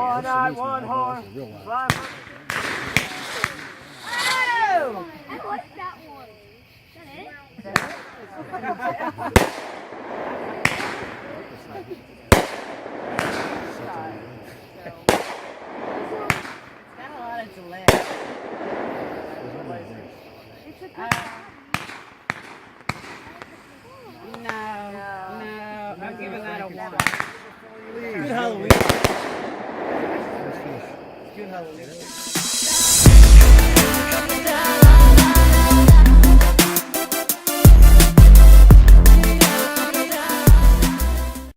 One eye, one horn. Fly. Oh! I like that one. Is that it? It's got a lot of delay. It's a good No, I'm giving that a 1. Good Halloween. Good Halloween.